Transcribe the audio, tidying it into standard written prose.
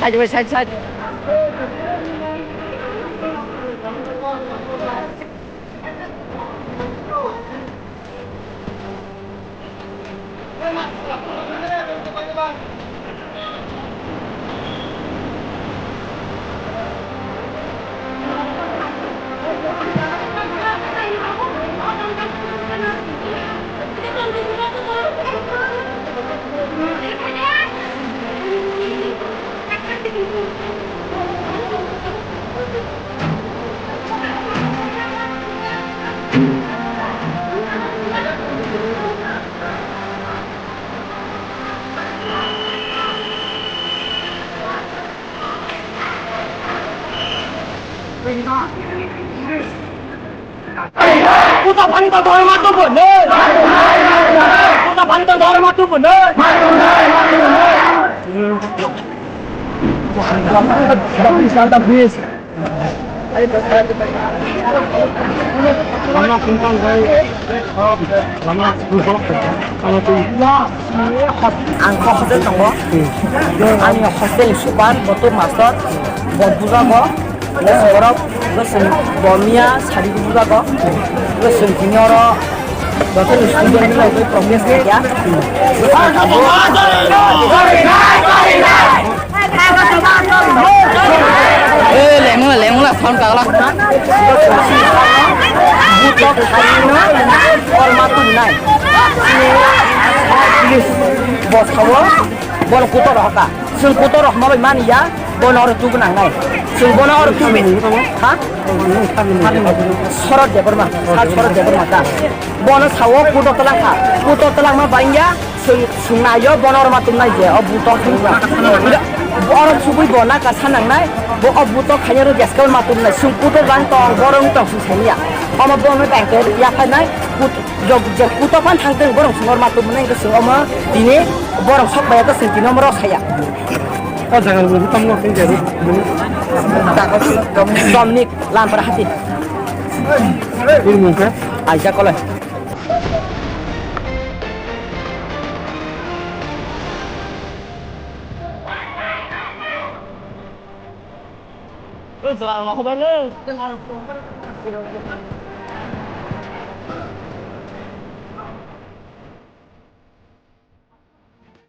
thay cho sai Puta panita doi matu bener. Puta panita doi matu bener. Sangat bis. Lama kumpang gay. Lama busok. Kalau tu. Angkot hotel tanggo. Ani hotel supan betul master. Buza ko. Seorang kesen bomia sari buza ko. Kesen kinyoro. Betul student ni lagi progress ya. Leng lah tahun kalah. Butok hari ni orang tunai. Bos kawa, bol kutor haka. Sung kutor hak mabai mani ya, bol orang tu benang nai. Sung bol orang tu ni, ha? Sorot je bermah, sorot je bermah ta. Bol sawo kutor telang ha, kutor telang mah banyak. Sung nayo bol orang tunai je, butok ni. Orang subui bona kasan nang nai. Bo butok hanya ru jaskal matum nai. Sung kutor bang tong borong tong susahnya. Ama bona bangker ya kan nai. Jog kutopan thangteng borong sungor matum nai ke sungoma. Dini borong sok bayar ke sentino meros saya. Oh jangan lupa kamu nak jadi. Domnik lam perhati. Ini mungkin. Aja kolai. Selamat malam.